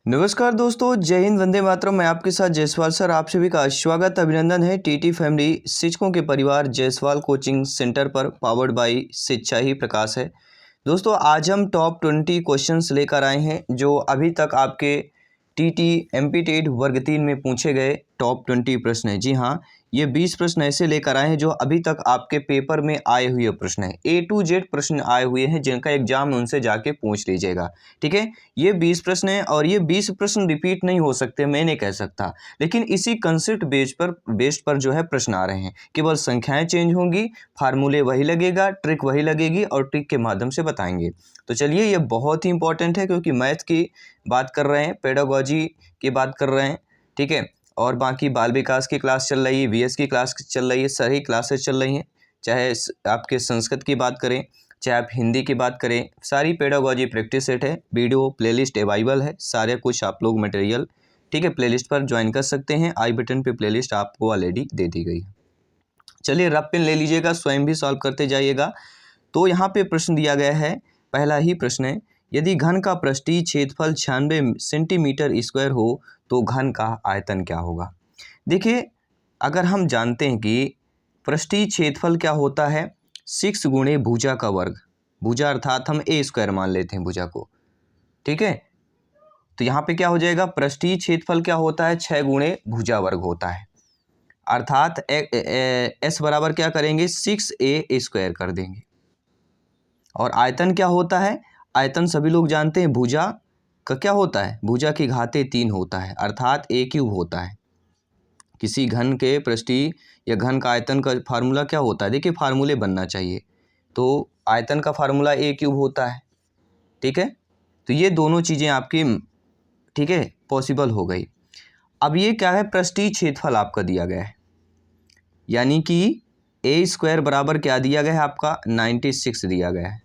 नमस्कार दोस्तों, जय हिंद, वंदे मातरम। मैं आपके साथ जायसवाल सर। आप सभी का स्वागत अभिनंदन है टीटी फैमिली शिक्षकों के परिवार जायसवाल कोचिंग सेंटर पर, पावर्ड बाय शिक्षा ही प्रकाश है। दोस्तों, आज हम टॉप 20 क्वेश्चंस लेकर आए हैं जो अभी तक आपके टीटी एमपी टेट वर्ग 3 में पूछे गए टॉप 20 प्रश्न हैं। जी हाँ, ये 20 प्रश्न ऐसे लेकर आए हैं जो अभी तक आपके पेपर में आए हुए प्रश्न हैं। A to Z प्रश्न आए हुए हैं जिनका एग्जाम उनसे जाके पूछ लीजिएगा। ठीक है, ये 20 प्रश्न हैं और ये 20 प्रश्न रिपीट नहीं हो सकते, मैं नहीं कह सकता, लेकिन इसी कंसेप्ट बेस्ड पर जो है प्रश्न आ रहे हैं। केवल संख्याएं चेंज होंगी, फार्मूले वही लगेगा, ट्रिक वही लगेगी और ट्रिक के माध्यम से बताएंगे। तो चलिए, ये बहुत ही इंपॉर्टेंट है क्योंकि मैथ की बात कर रहे हैं, पेडागोजी की बात कर रहे हैं। ठीक है, और बाकी बाल विकास की क्लास चल रही है, वीएस की क्लास चल रही है, सारी क्लासेस चल रही हैं। चाहे आपके संस्कृत की बात करें, चाहे आप हिंदी की बात करें, सारी पेडागोजी प्रैक्टिस सेट है, वीडियो प्लेलिस्ट अवेलेबल है, सारे कुछ आप लोग मटेरियल ठीक है प्लेलिस्ट पर ज्वाइन कर सकते हैं। आई बटन पे प्लेलिस्ट आपको ऑलरेडी दे दी गई है। चलिए, रफ पेन ले लीजिएगा, स्वयं भी सॉल्व करते जाइएगा। तो यहाँ पे प्रश्न दिया गया है, पहला ही प्रश्न है, यदि घन का पृष्ठीय क्षेत्रफल 96 सेंटीमीटर स्क्वायर हो तो घन का आयतन क्या होगा। देखिए, अगर हम जानते हैं कि पृष्ठीय क्षेत्रफल क्या होता है, 6 गुणे भुजा का वर्ग। भुजा अर्थात हम ए स्क्वायर मान लेते हैं भुजा को। ठीक है, तो यहाँ पे क्या हो जाएगा, पृष्ठीय क्षेत्रफल क्या होता है, 6 गुणे भुजा वर्ग होता है। अर्थात एस बराबर क्या करेंगे, 6a स्क्वायर कर देंगे। और आयतन क्या होता है, आयतन सभी लोग जानते हैं, भुजा का क्या होता है, भुजा की घाते 3 होता है, अर्थात a क्यूब होता है। किसी घन के पृष्ठीय या घन का आयतन का फार्मूला क्या होता है, देखिए फार्मूले बनना चाहिए। तो आयतन का फार्मूला a क्यूब होता है। ठीक है, तो ये दोनों चीज़ें आपकी ठीक है पॉसिबल हो गई। अब ये क्या है, पृष्ठीय क्षेत्रफल आपका दिया गया है, यानी कि a स्क्वायर बराबर क्या दिया गया है आपका, 96 दिया गया है।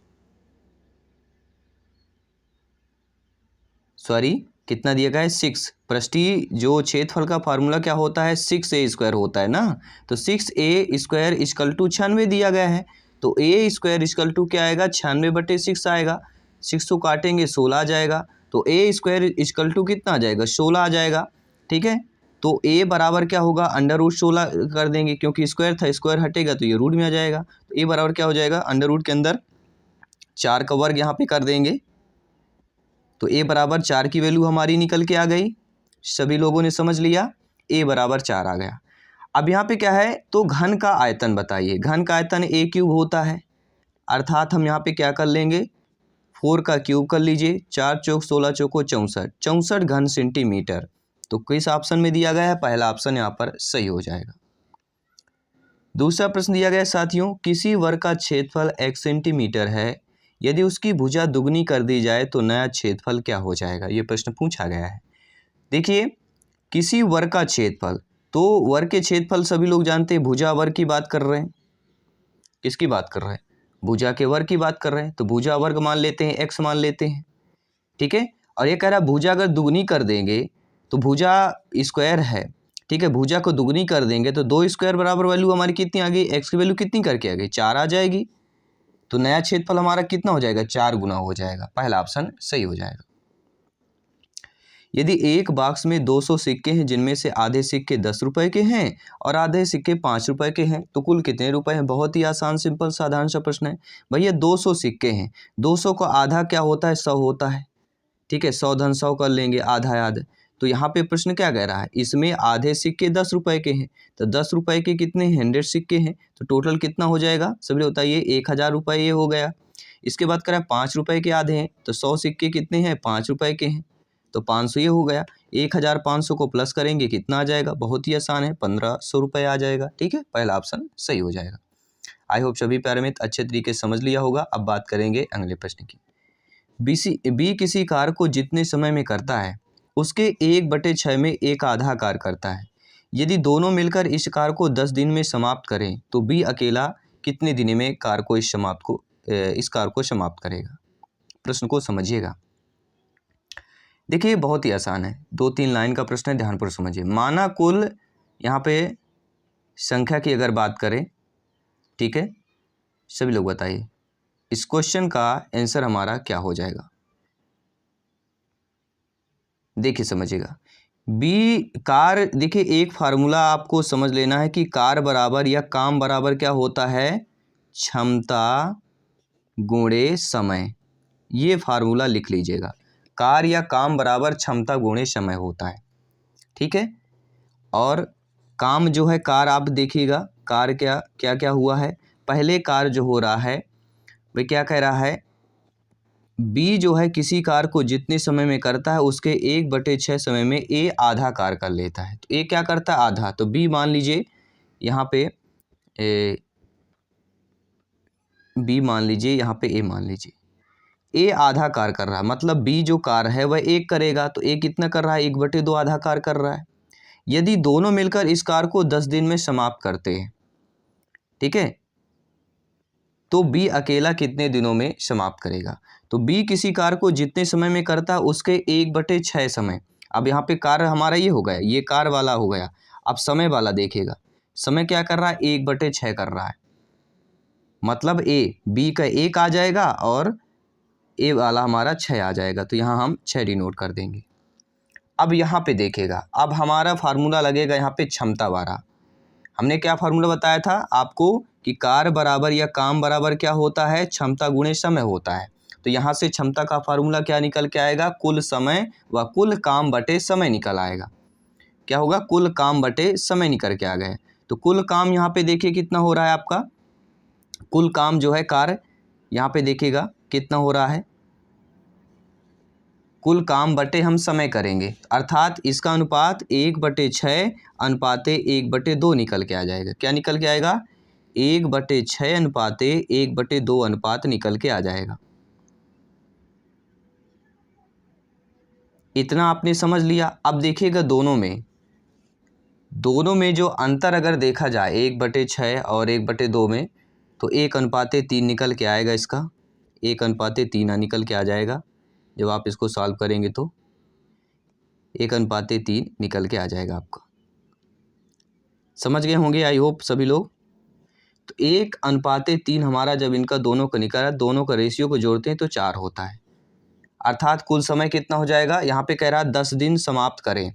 सॉरी, कितना दिया गया है, 6। पृष्ठीय जो क्षेत्रफल का फार्मूला क्या होता है, 6a स्क्वायर होता है ना। तो 6a स्क्वायर इक्वल टू 96 दिया गया है। तो a स्क्वायर इक्वल टू क्या आएगा, 96/6 आएगा। 6 को काटेंगे 16 आ जाएगा। तो a स्क्वायर इक्वल टू कितना आ जाएगा, 16 आ जाएगा। ठीक है, तो a बराबर क्या होगा, √16 कर देंगे, क्योंकि स्क्वायर था, स्क्वायर हटेगा तो ये रूट में आ जाएगा। तो a बराबर क्या हो जाएगा, अंडर रूट के अंदर 4 का वर्ग यहाँ पे कर देंगे। तो a बराबर 4 की वैल्यू हमारी निकल के आ गई। सभी लोगों ने समझ लिया, a बराबर 4 आ गया। अब यहाँ पे क्या है, तो घन का आयतन बताइए। घन का आयतन a क्यूब होता है, अर्थात हम यहाँ पे क्या कर लेंगे, 4 का क्यूब कर लीजिए, 4 चौक 16 चौको 64, 64 घन सेंटीमीटर। तो किस ऑप्शन में दिया गया है, पहला ऑप्शन यहाँ पर सही हो जाएगा। दूसरा प्रश्न दिया गया है साथियों, किसी वर्ग का क्षेत्रफल 1 सेंटीमीटर है, यदि उसकी भुजा दुगनी कर दी जाए तो नया क्षेत्रफल क्या हो जाएगा। ये प्रश्न पूछा गया है। देखिए, किसी वर्ग का क्षेत्रफल, तो वर्ग के क्षेत्रफल सभी लोग जानते हैं, भुजा वर्ग की बात कर रहे हैं। किसकी बात कर रहे हैं, भुजा के वर्ग की बात कर रहे हैं। तो भुजा वर्ग मान लेते हैं, x मान लेते हैं। ठीक है, और ये कह रहा है भुजा अगर दुगनी कर देंगे तो भुजा स्क्वायर है। ठीक है, भुजा को दुगनी कर देंगे तो 2 स्क्वायर बराबर वैल्यू हमारी कितनी आ गई, x की वैल्यू कितनी करके आ गई, 4 आ जाएगी। तो नया क्षेत्रफल हमारा कितना हो जाएगा, 4 गुना हो जाएगा। पहला ऑप्शन सही हो जाएगा। यदि एक बॉक्स में 200 सिक्के हैं जिनमें से आधे सिक्के 10 रुपए के हैं और आधे सिक्के 5 रुपए के हैं, तो कुल कितने रुपए हैं। बहुत ही आसान सिंपल साधारण सा प्रश्न है। भैया 200 सिक्के हैं, 200 का आधा क्या होता है, 100 होता है। ठीक है, 100 धन 100 कर लेंगे, आधा आध। तो यहाँ पे प्रश्न क्या कह रहा है, इसमें आधे सिक्के 10 रुपए के हैं, तो 10 रुपए के कितने 100 सिक्के हैं, तो टोटल कितना हो जाएगा, सभी बताइए, 1000 रुपये ये हो गया। इसके बाद करें 5 रुपए के आधे हैं, तो 100 सिक्के कितने हैं, 5 रुपए के हैं, तो 500 ये हो गया। 1500 को प्लस करेंगे कितना आ जाएगा, बहुत ही आसान है, 1500 रुपये आ जाएगा। ठीक है, पहला ऑप्शन सही हो जाएगा। आई होप सभी प्यारे मित्र अच्छे तरीके से समझ लिया होगा। अब बात करेंगे अगले प्रश्न की। बी किसी कार्य को जितने समय में करता है उसके 1/6 में एक आधा कार्य करता है। यदि दोनों मिलकर इस कार्य को 10 दिन में समाप्त करें तो बी अकेला कितने दिन में कार्य को इस कार्य को समाप्त करेगा। प्रश्न को समझिएगा। देखिए, बहुत ही आसान है, 2-3 लाइन का प्रश्न है, ध्यानपूर्वक समझिए। माना कुल, यहाँ पे संख्या की अगर बात करें, ठीक है, सभी लोग बताइए इस क्वेश्चन का आंसर हमारा क्या हो जाएगा। देखिए समझिएगा, बी कार, देखिए एक फार्मूला आपको समझ लेना है कि कार बराबर या काम बराबर क्या होता है, क्षमता गुणे समय। ये फार्मूला लिख लीजिएगा, कार या काम बराबर क्षमता गुणे समय होता है, ठीक है। और काम जो है, कार आप देखिएगा, कार क्या क्या क्या हुआ है, पहले कार जो हो रहा है वह क्या कह रहा है, बी जो है किसी कार को जितने समय में करता है उसके 1/6 समय में ए आधा कार कर लेता है। तो ए क्या करता है, आधा। तो बी मान लीजिए यहाँ पे बी मान लीजिए, यहाँ पे ए मान लीजिए, ए आधा कार कर रहा है, मतलब बी जो कार है वह एक करेगा, तो ए कितना कर रहा है, 1/2 आधा कार कर रहा है। यदि दोनों मिलकर इस कार को 10 दिन में समाप्त करते हैं, ठीक है, तो बी अकेला कितने दिनों में समाप्त करेगा। तो बी किसी कार को जितने समय में करता है उसके 1/6 समय। अब यहाँ पे कार हमारा ये हो गया, ये कार वाला हो गया। अब समय वाला देखिएगा, समय क्या कर रहा है, 1/6 कर रहा है, मतलब ए बी का 1 आ जाएगा और ए वाला हमारा 6 आ जाएगा। तो यहाँ हम 6 डिनोट कर देंगे। अब यहाँ पे देखिएगा, अब हमारा फार्मूला लगेगा यहाँ पे क्षमता वाला। हमने क्या फार्मूला बताया था आपको कि कार बराबर या काम बराबर क्या होता है, क्षमता गुणे समय होता है। तो यहाँ से क्षमता का फार्मूला क्या निकल के आएगा, कुल समय व कुल काम बटे समय निकल आएगा। क्या होगा, कुल काम बटे समय निकल के आ गए। तो कुल काम यहाँ पे देखिए कितना हो रहा है आपका, कुल काम जो है कार, यहाँ पे देखिएगा कितना हो रहा है, कुल काम बटे हम समय करेंगे, अर्थात इसका अनुपात 1/6 अनुपाते 1/2 निकल के आ जाएगा। क्या निकल के आएगा, 1/6 अनुपाते 1/2 अनुपात निकल के आ जाएगा। इतना आपने समझ लिया। अब देखिएगा दोनों में जो अंतर अगर देखा जाए 1/6 और 1/2 में, तो 1/3 निकल के आएगा, इसका 1/3 निकल के आ जाएगा। जब आप इसको सॉल्व करेंगे तो 1/3 निकल के आ जाएगा आपका। समझ गए होंगे आई होप सभी लोग। तो 1/3 हमारा जब इनका दोनों का निकला, दोनों का रेशियो को जोड़ते हैं तो 4 होता है, अर्थात कुल समय कितना हो जाएगा, यहाँ पे कह रहा है 10 दिन समाप्त करें।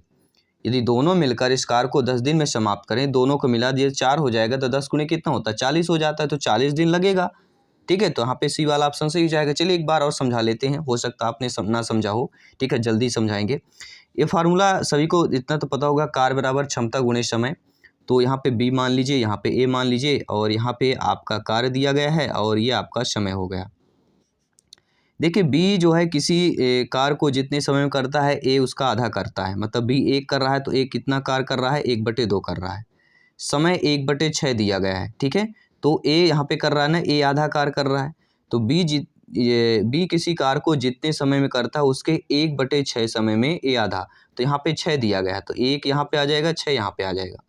यदि दोनों मिलकर इस कार को 10 दिन में समाप्त करें, दोनों को मिला दिए 4 हो जाएगा, तो 10 गुणे कितना होता है, 40 हो जाता है, तो 40 दिन लगेगा। ठीक है, तो यहाँ पे सी वाला ऑप्शन सही हो जाएगा। चलिए एक बार और समझा लेते हैं, हो सकता है आपने ना समझा हो, ठीक है, जल्दी समझाएंगे। ये फार्मूला सभी को इतना तो पता होगा, कार बराबर क्षमता गुणे समय। तो यहाँ पे बी मान लीजिए, यहाँ पे ए मान लीजिए, और यहाँ पे आपका कार्य दिया गया है और ये आपका समय हो गया। देखिए बी जो है किसी कार को जितने समय में करता है, ए उसका आधा करता है, मतलब बी 1 कर रहा है तो ए कितना कार कर रहा है, 1/2 कर रहा है। समय 1/6 दिया गया है, ठीक है। तो ए यहाँ पे कर रहा है ना, ए आधा कार कर रहा है। तो बी किसी कार को जितने समय में करता है उसके 1/6 समय में ए आधा। तो यहाँ पे 6 दिया गया है, तो 1 यहाँ पे आ जाएगा, 6 यहाँ पे आ जाएगा।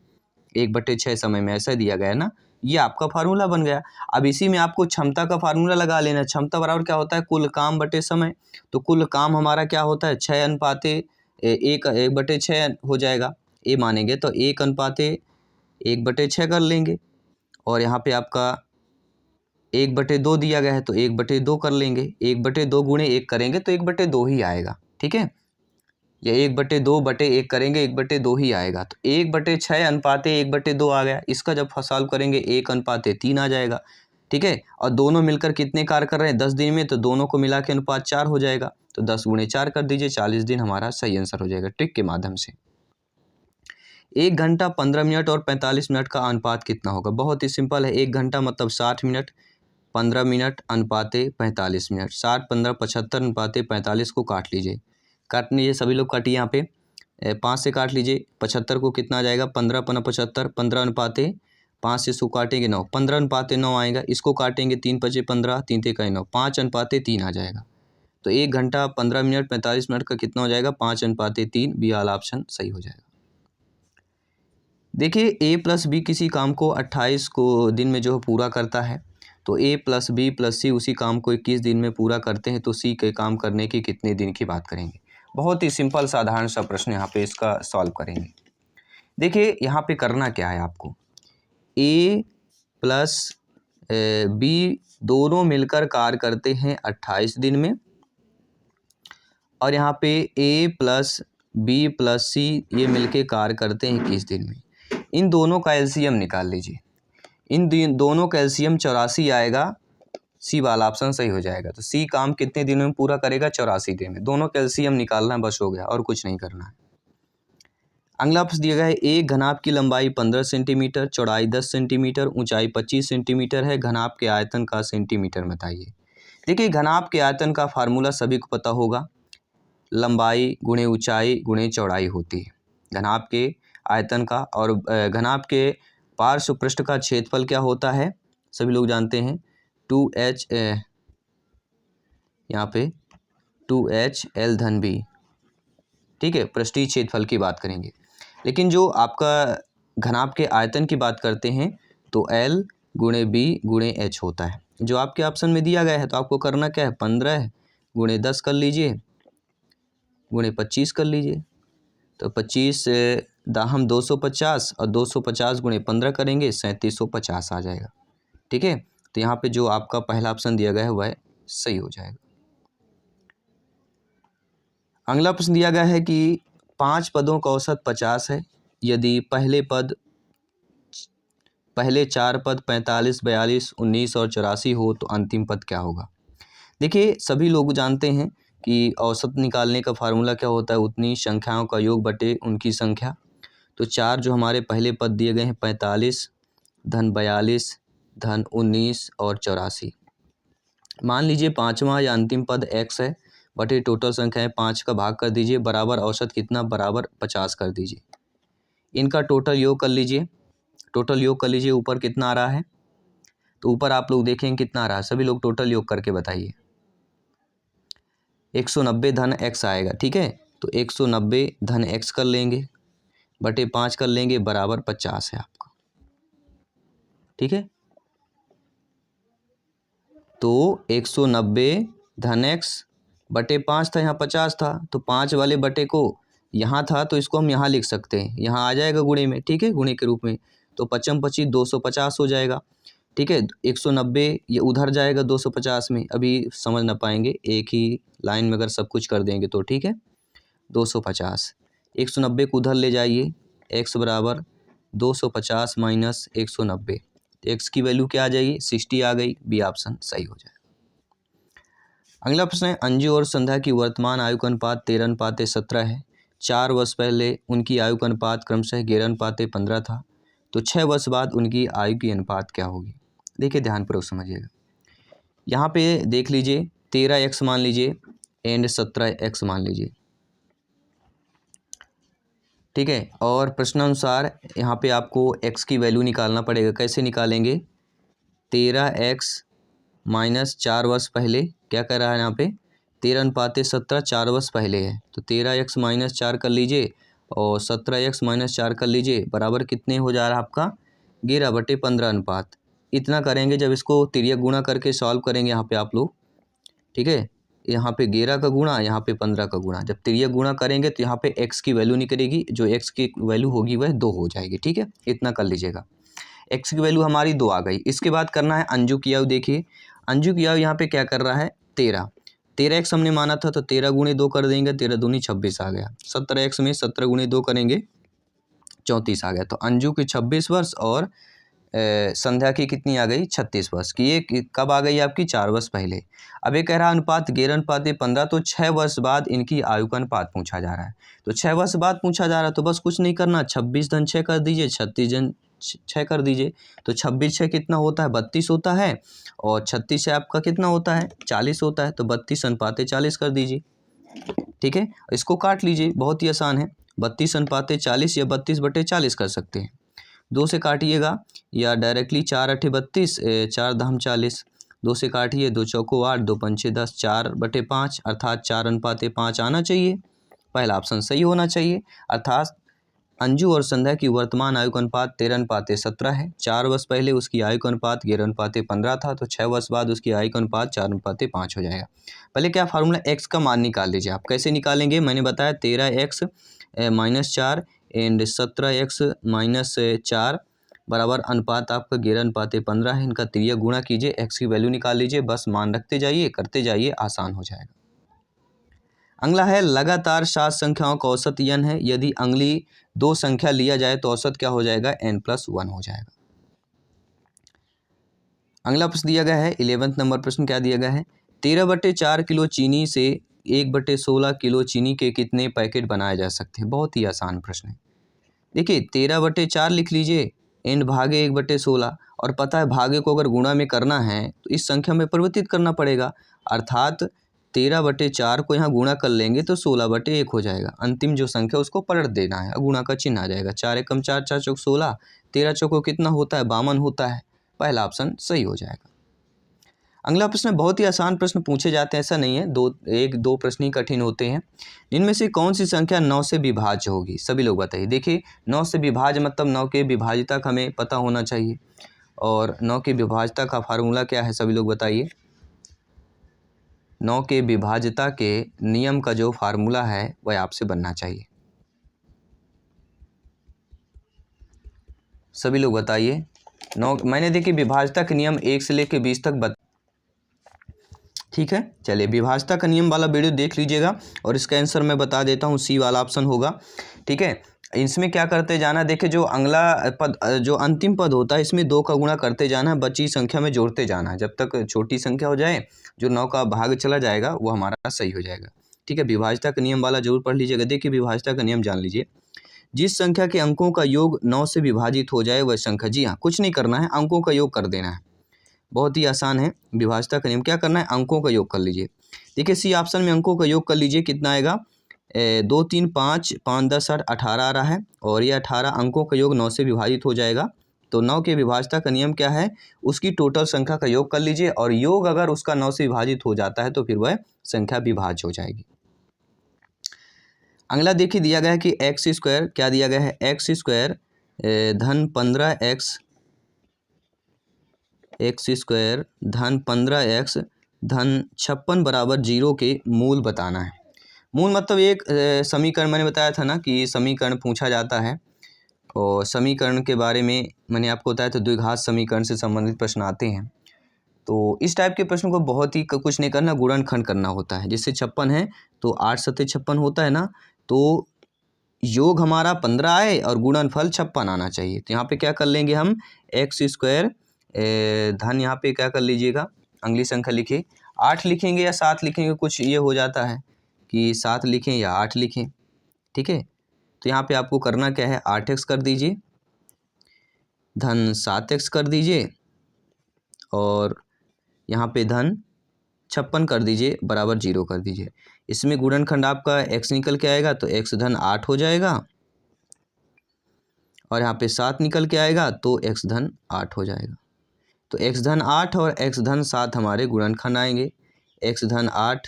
1/6 समय में ऐसा दिया गया है ना, ये आपका फार्मूला बन गया। अब इसी में आपको क्षमता का फार्मूला लगा लेना। क्षमता बराबर क्या होता है, कुल काम बटे समय। तो कुल काम हमारा क्या होता है, 1/6 हो जाएगा। ए मानेंगे तो 1/6 कर लेंगे, और यहाँ पे आपका 1/2 दिया गया है तो 1/2 कर लेंगे। 1/2 गुणे 1 करेंगे तो 1/2 ही आएगा, ठीक है। या 1/2/1 करेंगे, 1/2 ही आएगा। तो 1/6 अनुपाते 1/2 आ गया। इसका जब सॉल्व करेंगे 1/3 आ जाएगा, ठीक है। और दोनों मिलकर कितने कार्य कर रहे हैं 10 दिन में, तो दोनों को मिला के अनुपात 4 हो जाएगा। तो 10 गुणे 4 कर दीजिए, 40 दिन हमारा सही आंसर हो जाएगा ट्रिक के माध्यम से। 1 घंटा 15 मिनट और 45 मिनट का अनुपात कितना होगा। बहुत ही सिंपल है, 1 घंटा मतलब 60 मिनट, 15 मिनट अनुपाते 45 मिनट, 60 15 75 अनुपाते 45 को काट लीजिए। काट लीजिए, सभी लोग काटिए। यहाँ पे 5 से काट लीजिए, 75 को कितना आ जाएगा, 15 पना 75, 15 अनुपाते 5 से इसको काटेंगे 9, 15 अनुपाते 9 आएगा। इसको काटेंगे 3 पचे 15, 3 ते 9, 5 अनुपाते 3 आ जाएगा। तो 1 घंटा 15 मिनट 45 मिनट का कितना हो जाएगा, 5 अनुपाते 3, बी वाला ऑप्शन सही हो जाएगा। देखिए ए प्लस बी किसी काम को 28 को दिन में जो है पूरा करता है, तो ए प्लस बी प्लस सी उसी काम को 21 दिन में पूरा करते हैं, तो सी के काम करने के कितने दिन की बात करेंगे। बहुत ही सिंपल साधारण सा प्रश्न, यहाँ पे इसका सॉल्व करेंगे। देखिए यहाँ पे करना क्या है आपको, ए प्लस बी दोनों मिलकर कार्य करते हैं 28 दिन में, और यहाँ पे ए प्लस बी प्लस सी ये मिलके कार्य करते हैं 21 दिन में। इन दोनों का एलसीएम निकाल लीजिए। इन दोनों का एलसीएम 84 आएगा। सी वाला ऑप्शन सही हो जाएगा। तो सी काम कितने दिनों में पूरा करेगा? 84 दिन में। दोनों का एलसीएम निकालना बस हो गया और कुछ नहीं करना है। अगला प्रश्न दिया गया है, एक घनाभ की लंबाई 15 सेंटीमीटर, चौड़ाई 10 सेंटीमीटर, ऊंचाई 25 सेंटीमीटर है। घनाभ के आयतन का सेंटीमीटर में बताइए। देखिए, घनाभ के आयतन का फार्मूला सभी को पता होगा, लंबाई गुणे ऊंचाई गुणे चौड़ाई होती है घनाभ के आयतन का। और घनाभ के पार्श्व पृष्ठ का क्षेत्रफल क्या होता है? सभी लोग जानते हैं 2h, यहाँ पे 2h L धन B। ठीक है, पृष्ठीय क्षेत्रफल की बात करेंगे। लेकिन जो आपका घनाभ के आयतन की बात करते हैं तो L गुणे B गुणे H होता है, जो आपके ऑप्शन में दिया गया है। तो आपको करना क्या है? 15 गुणे 10 कर लीजिए गुणे 25 कर लीजिए। तो 25 दाहम 250 और 250 गुणे 15 करेंगे 3750 आ जाएगा। ठीक है, तो यहाँ पे जो आपका पहला ऑप्शन दिया गया है वह सही हो जाएगा। अगला प्रश्न दिया गया है कि 5 पदों का औसत 50 है। यदि पहले 4 पद 45, 42, 19 और 84 हो तो अंतिम पद क्या होगा? देखिए, सभी लोग जानते हैं कि औसत निकालने का फार्मूला क्या होता है? उतनी संख्याओं का योग बटे उनकी संख्या। तो 4 जो हमारे पहले पद दिए गए हैं 45 धन 42 धन 19 और 84। मान लीजिए पाँचवा या अंतिम पद x है बटे टोटल संख्या है 5 का भाग कर दीजिए, बराबर औसत कितना? बराबर 50 कर दीजिए। इनका टोटल योग कर लीजिए। ऊपर कितना आ रहा है? तो ऊपर आप लोग देखेंगे कितना आ रहा है। सभी लोग टोटल योग करके बताइए। 190 धन x आएगा। ठीक है, तो 190 धन x कर लेंगे बटे 5 कर लेंगे, बराबर 50 है आपका। ठीक है, तो 190 धन x बटे 5 था, यहाँ 50 था, तो 5 वाले बटे को यहाँ था तो इसको हम यहाँ लिख सकते हैं, यहाँ आ जाएगा गुणे में। ठीक है, गुणे के रूप में। तो 5 25 250 हो जाएगा। ठीक है, 190 ये उधर जाएगा 250 में, अभी समझ ना पाएंगे, एक ही लाइन में अगर सब कुछ कर देंगे तो। ठीक है, 250 190 को उधर ले जाइए, x बराबर 250 माइनस 190। एक्स की वैल्यू क्या आ जाएगी? 60 आ गई। बी ऑप्शन सही हो जाएगा। अगला प्रश्न है, अंजू और संध्या की वर्तमान आयु का अनुपात 13:17 है। 4 वर्ष पहले उनकी आयु का अनुपात क्रमशः 11:15 था, तो 6 वर्ष बाद उनकी आयु की अनुपात क्या होगी? देखिए, ध्यानपूर्वक समझिएगा। यहाँ पे देख लीजिए, 13x मान लीजिए एंड 17x मान लीजिए। ठीक है, और प्रश्नानुसार यहाँ पे आपको x की वैल्यू निकालना पड़ेगा। कैसे निकालेंगे? 13x माइनस 4 वर्ष पहले, क्या कर रहा है यहाँ पे? 13:17 4 वर्ष पहले है, तो 13x माइनस 4 कर लीजिए और 17x माइनस 4 कर लीजिए, बराबर कितने हो जा रहा है आपका? 11/15 अनुपात। इतना करेंगे, जब इसको तिर्यक गुणा करके सॉल्व करेंगे यहाँ पे आप लोग। ठीक है, यहाँ पे 11 का गुणा, यहाँ पे 15 का गुणा, जब तिर्यक गुणा करेंगे तो यहाँ पे x की वैल्यू निकलेगी, जो x की वैल्यू होगी वह 2 हो जाएगी। ठीक है, इतना कर लीजिएगा। x की वैल्यू हमारी 2 आ गई। इसके बाद करना है अंजू की आयु। देखिए, अंजू की आयु यहाँ पे क्या कर रहा है? 13x हमने माना था, तो 13 गुणे 2 कर देंगे, 13 दूनी 26 आ गया। 17x में 17 गुणे 2 करेंगे 34 आ गया। तो अंजू की 26 वर्ष और संध्या की कितनी आ गई? 36 वर्ष की। ये कब आ गई आपकी? 4 वर्ष पहले। अब ये कह रहा अनुपात 11:15, तो 6 वर्ष बाद इनकी आयु का अनुपात पूछा जा रहा है। तो 6 वर्ष बाद पूछा जा रहा है, तो बस कुछ नहीं करना, 26 धन 6 कर दीजिए, 36 धन 6 कर दीजिए। तो 26 6 कितना होता है? 32 होता है, और 36 से आपका कितना होता है? 40 होता है। तो 32:40 कर दीजिए। ठीक है, इसको काट लीजिए, बहुत ही आसान है। 32:40 या 32/40 कर सकते हैं। 2 से काटिएगा या डायरेक्टली 4 8 32, 4 दाम 40। 2 से काटिए, 2 चौको 8, 2 पंचे 10, 4/5 अर्थात 4:5 आना चाहिए। पहला ऑप्शन सही होना चाहिए। अर्थात अंजू और संध्या की वर्तमान आयु का अनुपात 13:17 है। 4 वर्ष पहले उसकी आयु का अनुपात 11:15 था, तो 6 वर्ष बाद उसकी आयु का अनुपात 4:5 हो जाएगा। पहले क्या फार्मूला? x का मान निकाल लीजिए आप। कैसे निकालेंगे? मैंने बताया 13x minus 4 and 17x minus 4 बराबर अनुपात आपका 11:15 है। इनका तिर्यक गुणा कीजिए, x की वैल्यू निकाल लीजिए, बस मान रखते जाइए, करते जाइए, आसान हो जाएगा। अगला है लगातार 7 संख्याओं का औसत n है, यदि अगली 2 संख्या लिया जाए तो औसत क्या हो जाएगा, n+1 हो जाएगा। अगला प्रश्न दिया गया है 11वें नंबर प्रश्न क्या दिया गया है, 13/4 किलो चीनी से 1/16 किलो चीनी के कितने पैकेट बनाए जा सकते हैं। बहुत ही आसान प्रश्न है। देखिए 13/4 लिख लीजिए, n भागे 1/16, और पता है भागे को अगर गुणा में करना है तो इस संख्या में परिवर्तित करना पड़ेगा, अर्थात 13/4 को यहाँ गुणा कर लेंगे तो 16/1 हो जाएगा। अंतिम जो संख्या उसको पलट देना है, गुणा का चिन्ह आ जाएगा। 4 एकम 4, 4 चौक 16, 13 चौको कितना होता है, 52 होता है। पहला ऑप्शन सही हो जाएगा। अगला प्रश्न बहुत ही आसान प्रश्न पूछे जाते हैं, ऐसा नहीं है, एक दो प्रश्न ही कठिन होते हैं। इनमें से कौन सी संख्या 9 से विभाज्य होगी, सभी लोग बताइए। देखिए 9 से विभाज्य मतलब 9 के विभाज्यता का हमें पता होना चाहिए, और 9 की विभाज्यता का फार्मूला क्या है, सभी लोग बताइए। 9 के विभाज्यता के नियम का जो फार्मूला है वह आपसे बनना चाहिए। सभी लोग बताइए। 9 मैंने देखिए विभाज्यता के नियम 1 से लेकर 20 तक ठीक है। चलिए विभाज्यता का नियम वाला वीडियो देख लीजिएगा, और इसका आंसर मैं बता देता हूँ, सी वाला ऑप्शन होगा। ठीक है, इसमें क्या करते जाना, देखिए जो अगला पद, जो अंतिम पद होता है, इसमें 2 का गुणा करते जाना है, बची संख्या में जोड़ते जाना है, जब तक छोटी संख्या हो जाए, जो 9 का भाग चला जाएगा वो हमारा सही हो जाएगा। ठीक है, विभाज्यता का नियम वाला जरूर पढ़ लीजिएगा। देखिए विभाज्यता का नियम जान लीजिए, जिस संख्या के अंकों का योग 9 से विभाजित हो जाए वह संख्या, जी हाँ, कुछ नहीं करना है, अंकों का योग कर देना है। बहुत ही आसान है विभाज्यता का नियम। क्या करना है, अंकों का योग कर लीजिए। देखिए सी ऑप्शन में अंकों का योग कर लीजिए, कितना आएगा, 2 3 5 5 10 8 18 आ रहा है, और ये 18 अंकों का योग 9 से विभाजित हो जाएगा। तो 9 के विभाज्यता का नियम क्या है, उसकी टोटल संख्या का योग कर लीजिए, और योग अगर उसका 9 से विभाजित हो जाता है तो फिर वह संख्या विभाज्य हो जाएगी। अगला देखिए दिया गया है कि x² क्या दिया गया है, x² धन 15x धन 15x धन 56 बराबर 0 के मूल बताना है। मूल मतलब एक समीकरण मैंने बताया था ना कि समीकरण पूछा जाता है, और समीकरण के बारे में मैंने आपको बताया था, द्विघात समीकरण से संबंधित प्रश्न आते हैं। तो इस टाइप के प्रश्न को बहुत ही कुछ नहीं करना, गुणनखंड करना होता है। जैसे 56 है तो 8 सत्ते 56 होता है ना, तो योग हमारा 15 आए और गुणनफल 56 आना चाहिए। तो यहाँ पे क्या कर लेंगे हम, x² धन यहाँ पे क्या कर लीजिएगा, अगली संख्या लिखिए, 8 लिखेंगे या 7 लिखेंगे, कुछ ये हो जाता है कि 7 लिखें या 8 लिखें। ठीक है, तो यहाँ पे आपको करना क्या है, 8x कर दीजिए, धन 7x कर दीजिए, और यहाँ पे धन 56 कर दीजिए, बराबर 0 कर दीजिए। इसमें गुणनखंड आपका x निकल के आएगा तो x धन 8 हो जाएगा, और यहाँ पे 7 निकल के आएगा तो x धन 8 हो जाएगा। तो x धन 8 और x धन 7 हमारे गुणनखंड आएंगे। x धन 8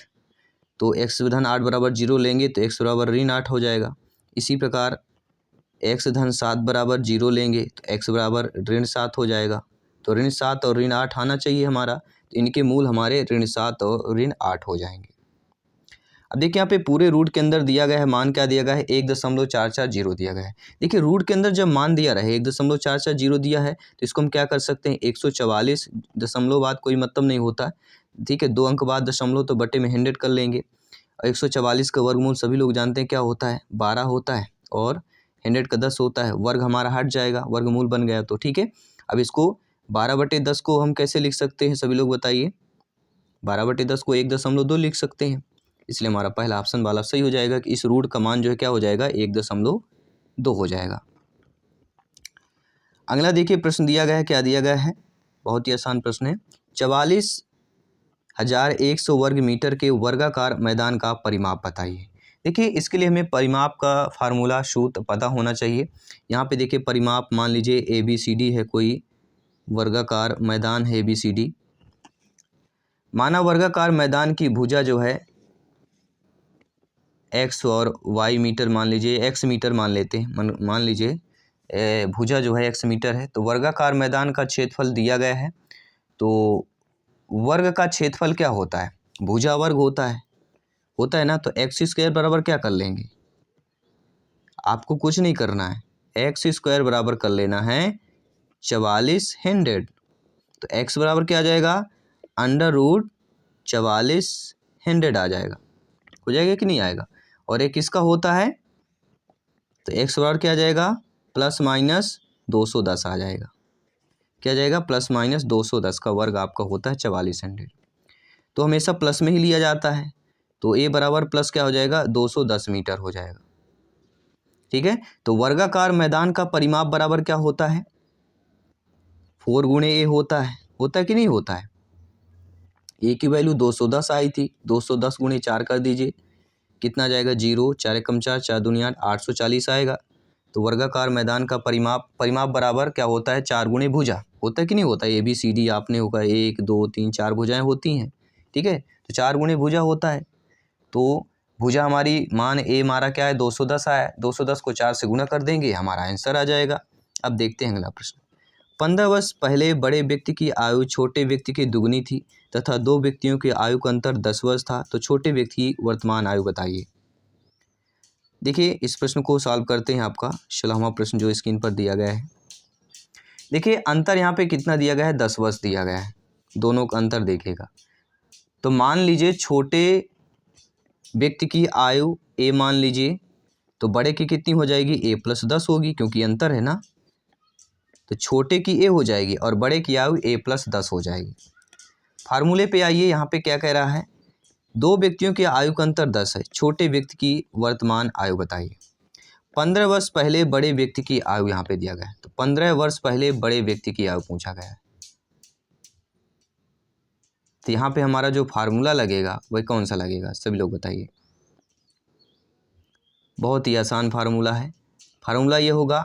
तो x धन 8 बराबर 0 लेंगे तो x बराबर ऋण 8 हो जाएगा। इसी प्रकार x धन 7 बराबर 0 लेंगे तो x बराबर ऋण 7 हो जाएगा। तो ऋण 7 और ऋण 8 आना चाहिए हमारा, तो इनके मूल हमारे ऋण 7 और ऋण 8 हो जाएंगे। अब देखिए यहाँ पे पूरे रूट के अंदर दिया गया है, मान क्या दिया गया है, 1.440 दिया गया है। देखिए रूट के अंदर जब मान दिया रहे 1.440 दिया है तो इसको हम क्या कर सकते हैं, 144 दशमलव बाद कोई मतलब नहीं होता। ठीक है, 2 अंक बाद दशमलव तो बटे में 100 कर लेंगे, और 144 का वर्गमूल सभी लोग जानते हैं क्या होता है, 12 होता है, और 100 का 10 होता है। वर्ग हमारा हट जाएगा, वर्गमूल बन गया तो ठीक है। अब इसको 12/10 को हम कैसे लिख सकते हैं, सभी लोग बताइए। 12/10 को 1.2 लिख सकते हैं, इसलिए हमारा पहला ऑप्शन वाला सही हो जाएगा कि इस रूट का मान जो है क्या हो जाएगा, 1.2 हो जाएगा। अगला देखिए प्रश्न दिया गया है, क्या दिया गया है, बहुत ही आसान प्रश्न है। 44,100 वर्ग मीटर के वर्गाकार मैदान का परिमाप बताइए। देखिए इसके लिए हमें परिमाप का फार्मूला सूत्र पता होना चाहिए। यहाँ पे देखिए परिमाप मान लीजिए ABCD है, कोई वर्गाकार मैदान है ABCD। माना वर्गाकार मैदान की भुजा जो है x और y मीटर मान लीजिए, x मीटर मान लेते हैं, मान लीजिए भुजा जो है x मीटर है। तो वर्गाकार मैदान का क्षेत्रफल दिया गया है, तो वर्ग का क्षेत्रफल क्या होता है, भुजा वर्ग होता है ना। तो x² बराबर क्या कर लेंगे, आपको कुछ नहीं करना है, x² बराबर कर लेना है 4400। तो x बराबर क्या आ जाएगा, √4400 आ जाएगा। हो जाएगा कि नहीं आएगा। और एक किसका होता है, तो एक्स बराबर क्या आ जाएगा, प्लस माइनस 210 आ जाएगा। क्या जाएगा, प्लस माइनस 210 का वर्ग आपका होता है 44 सेंटीमीटर। तो हमेशा प्लस में ही लिया जाता है, तो ए बराबर प्लस क्या हो जाएगा, 210 मीटर हो जाएगा। ठीक है, तो वर्गाकार मैदान का परिमाप बराबर क्या होता है, 4 गुणे ए होता है कि नहीं होता है। ए की वैल्यू 210 आई थी, 210 गुणे 4 कर दीजिए, कितना जाएगा, 0, 4 एकम 4, 4 दूनी 8, 840 आएगा। तो वर्गाकार मैदान का परिमाप बराबर क्या होता है, 4 गुणे भुजा, होता है कि नहीं होता है। ए बी सी डी आपने होगा 1 2 3 4 भुजाएं होती हैं। ठीक है, तो 4 गुणे भुजा होता है। तो भुजा हमारी, मान ए हमारा क्या है, 210 आया है, 210 को 4 से गुणा कर देंगे, हमारा आंसर आ जाएगा। अब देखते हैं अगला प्रश्न। 15 वर्ष पहले बड़े व्यक्ति की आयु छोटे व्यक्ति की दुगनी थी तथा 2 व्यक्तियों की आयु का अंतर 10 वर्ष था, तो छोटे व्यक्ति की वर्तमान आयु बताइए। देखिए इस प्रश्न को सॉल्व करते हैं। आपका 16वां प्रश्न जो स्क्रीन पर दिया गया है, देखिए अंतर यहाँ पे कितना दिया गया है, 10 वर्ष दिया गया है। दोनों का अंतर देखिएगा, तो मान लीजिए छोटे व्यक्ति की आयु ए मान लीजिए, तो बड़े की कितनी हो जाएगी, ए प्लस 10 होगी, क्योंकि अंतर है ना। तो छोटे की ए हो जाएगी और बड़े की आयु ए प्लस 10 हो जाएगी। फार्मूले पे आइए, यहाँ पे क्या कह रहा है, 2 व्यक्तियों की आयु का अंतर 10 है, छोटे व्यक्ति की वर्तमान आयु बताइए। 15 वर्ष पहले बड़े व्यक्ति की आयु यहाँ पे दिया गया है, तो 15 वर्ष पहले बड़े व्यक्ति की आयु पूछा गया है। तो यहाँ पे हमारा जो फार्मूला लगेगा वह कौन सा लगेगा, सभी लोग बताइए। बहुत ही आसान फार्मूला है। फार्मूला ये होगा,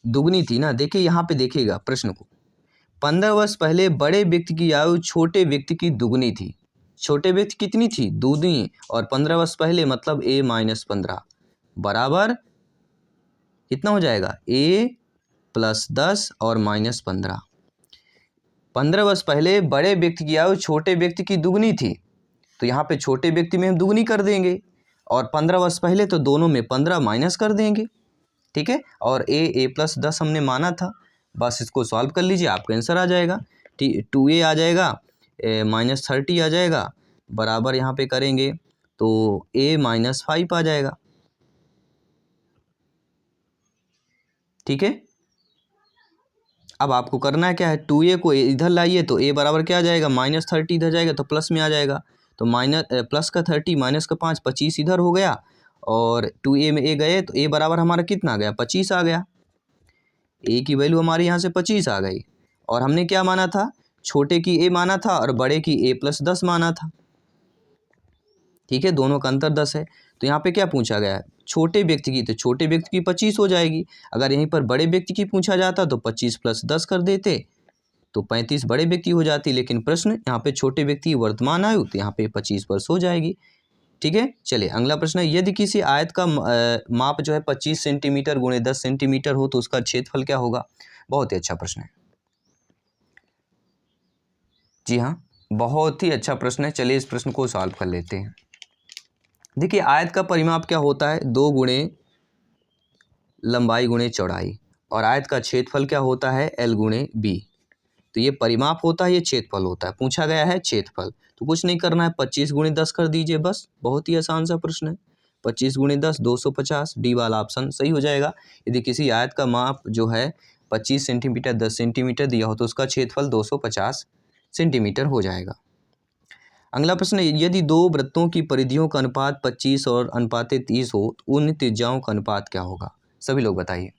दुगनी थी ना, देखिए यहाँ पे देखिएगा प्रश्न को, 15 वर्ष पहले बड़े व्यक्ति की आयु छोटे व्यक्ति की दुगनी थी। छोटे व्यक्ति कितनी थी, दुगनी, और 15 वर्ष पहले मतलब a माइनस 15 बराबर कितना हो जाएगा, a प्लस 10 और माइनस 15। 15 वर्ष पहले बड़े व्यक्ति की आयु छोटे व्यक्ति की दुगनी थी, तो यहाँ पे छोटे व्यक्ति में हम दुगनी कर देंगे, और 15 वर्ष पहले तो दोनों में 15 माइनस कर देंगे। ठीक है, और a प्लस 10 हमने माना था, बस इसको सॉल्व कर लीजिए, आपका आंसर आ जाएगा। 2a आ जाएगा, माइनस 30 आ जाएगा, बराबर यहाँ पे करेंगे तो a माइनस 5 आ जाएगा। ठीक है, अब आपको करना है क्या है, 2a को इधर लाइए, तो a बराबर क्या आ जाएगा, माइनस 30 इधर जाएगा तो प्लस में आ जाएगा, तो माइनस प्लस का 30 माइनस का 5, 25 इधर हो गया, और 2a में a गए तो a बराबर हमारा कितना आ गया, 25 आ गया। a की वैल्यू हमारी यहाँ से 25 आ गई, और हमने क्या माना था, छोटे की a माना था और बड़े की a प्लस 10 माना था। ठीक है, दोनों का अंतर 10 है, तो यहाँ पे क्या पूछा गया है, छोटे व्यक्ति की, तो छोटे व्यक्ति की 25 हो जाएगी। अगर यहीं पर बड़े व्यक्ति की पूछा जाता तो 25 प्लस 10 कर देते, तो 35 बड़े व्यक्ति हो जाती, लेकिन प्रश्न यहाँ पे छोटे व्यक्ति की वर्तमान आयु, तो यहाँ पे 25 वर्ष हो जाएगी। ठीक है, चलिए अगला प्रश्न है, यदि किसी आयत का माप जो है 25 सेंटीमीटर गुणे 10 सेंटीमीटर हो तो उसका क्षेत्रफल क्या होगा। बहुत ही अच्छा प्रश्न है, जी हाँ बहुत ही अच्छा प्रश्न है। चलिए इस प्रश्न को सॉल्व कर लेते हैं। देखिए आयत का परिमाप क्या होता है, 2 गुणे लंबाई गुणे चौड़ाई, और आयत का क्षेत्रफल क्या होता है, l गुणे b। तो ये परिमाप होता है, ये क्षेत्रफल होता है, पूछा गया है क्षेत्रफल, तो कुछ नहीं करना है, 25 गुणे 10 कर दीजिए बस, बहुत ही आसान सा प्रश्न है। 25 गुणे 10 250, डी वाला ऑप्शन सही हो जाएगा। यदि किसी आयत का माप जो है 25 सेंटीमीटर 10 सेंटीमीटर दिया हो तो उसका क्षेत्रफल 250 सेंटीमीटर हो जाएगा। अगला प्रश्न है, यदि 2 वृत्तों की परिधियों का अनुपात 25 और अनुपात 30 हो तो उन त्रिज्याओं का अनुपात क्या होगा, सभी लोग बताइए।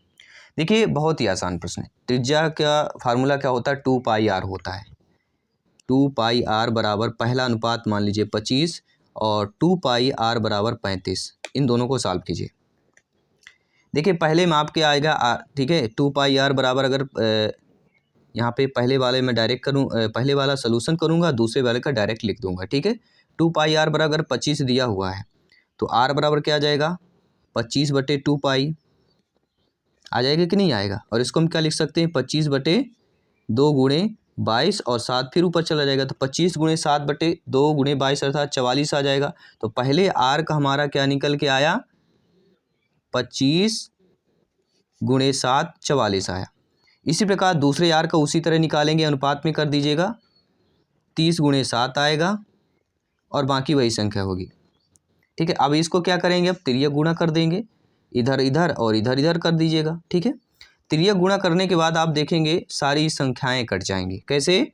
देखिए बहुत ही आसान प्रश्न है। त्रिज्या का फार्मूला क्या होता है, 2 पाई आर होता है। 2 पाई आर बराबर पहला अनुपात मान लीजिए 25 और 2 पाई आर बराबर 35। इन दोनों को सॉल्व कीजिए। देखिए पहले में आपके आएगा आर, ठीक है, 2 पाई आर बराबर, अगर यहाँ पे पहले वाले में डायरेक्ट करूँ, पहले वाला सोल्यूशन करूँगा, दूसरे वाले का डायरेक्ट लिख दूंगा। ठीक है, 2 पाई आर बराबर 25 दिया हुआ है, तो आर बराबर क्या आ जाएगा, 25 बटे 2 पाई आ जाएगा कि नहीं आएगा। और इसको हम क्या लिख सकते हैं, 25 बटे 2 गुणे 22 और 7 फिर ऊपर चला जाएगा, तो 25 गुणे 7 बटे 2 गुणे 22 अर्थात 44 आ जाएगा। तो पहले आर का हमारा क्या निकल के आया, 25 गुणे 7 44 आया। इसी प्रकार दूसरे आर का उसी तरह निकालेंगे, अनुपात में कर दीजिएगा, 30 गुणे 7 आएगा और बाकी वही संख्या होगी। ठीक है, अब इसको क्या करेंगे, अब तिर्यक गुणा कर देंगे, इधर इधर और इधर इधर कर दीजिएगा। ठीक है, तिर्यक गुणा करने के बाद आप देखेंगे सारी संख्याएं कट जाएंगी। कैसे,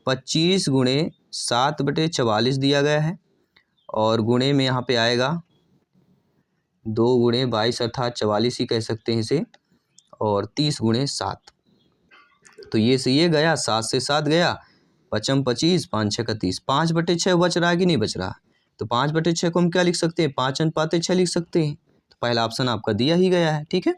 25 गुणे 7/44 दिया गया है और गुणे में यहाँ पे आएगा 2 गुणे 22 अर्थात 44 ही कह सकते हैं इसे, और 30 गुणे 7, तो ये से ये गया, 7 से 7 गया, 5 25, 5 6 30, 5/6 बच रहा है कि नहीं बच रहा, तो 5/6 को हम क्या लिख सकते हैं, 5/6 लिख सकते हैं। तो पहला ऑप्शन आपका दिया ही गया है। ठीक है,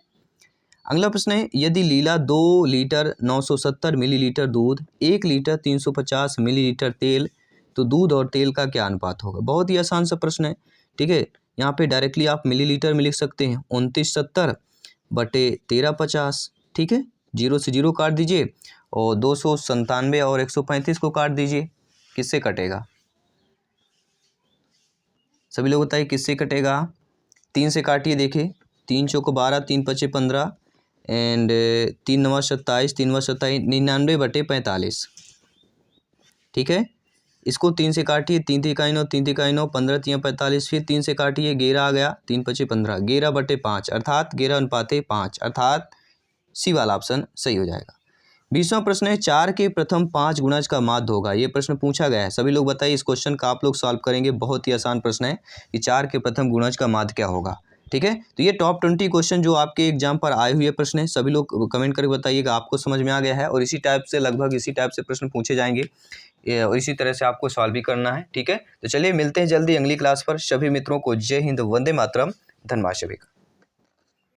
अगला प्रश्न है, यदि लीला 2 लीटर 970 मिलीलीटर दूध, 1 लीटर 350 मिलीलीटर तेल, तो दूध और तेल का क्या अनुपात होगा। बहुत ही आसान सा प्रश्न है। ठीक है, यहाँ पे डायरेक्टली आप मिलीलीटर में लिख सकते हैं 2970/1350। ठीक है, 0 से 0 काट दीजिए और 297 और 135 को काट दीजिए, किससे कटेगा, सभी लोग बताइए किससे कटेगा। 3 से काटिए, देखिए 3 चौको 12, 3 पचे 15 एंड 3 नवा 27, 3 नवा 27, 99/45। ठीक है, इसको 3 से काटिए, 3 तिकाई 9, 3 तिकाई 9, 15 तियाँ 45, फिर 3 से काटिए, 11 आ गया, 3 पचे 15, 11/5 अर्थात 11/5 अर्थात सी वाला ऑप्शन सही हो जाएगा। 20वां प्रश्न है, 4 के प्रथम 5 गुणज का माध्य होगा। ये प्रश्न पूछा गया है, सभी लोग बताइए इस क्वेश्चन का आप लोग सॉल्व करेंगे। बहुत ही आसान प्रश्न है कि 4 के प्रथम गुणज का माध्य क्या होगा। ठीक है, तो ये टॉप 20 क्वेश्चन जो आपके एग्जाम पर आए हुए प्रश्न है, सभी लोग कमेंट करके बताइएगा आपको समझ में आ गया है, और इसी टाइप से लगभग इसी टाइप से प्रश्न पूछे जाएंगे और इसी तरह से आपको सॉल्व भी करना है। ठीक है, तो चलिए मिलते हैं जल्दी अगली क्लास पर। सभी मित्रों को जय हिंद, वंदे मातरम, धन्यवाद सभी का।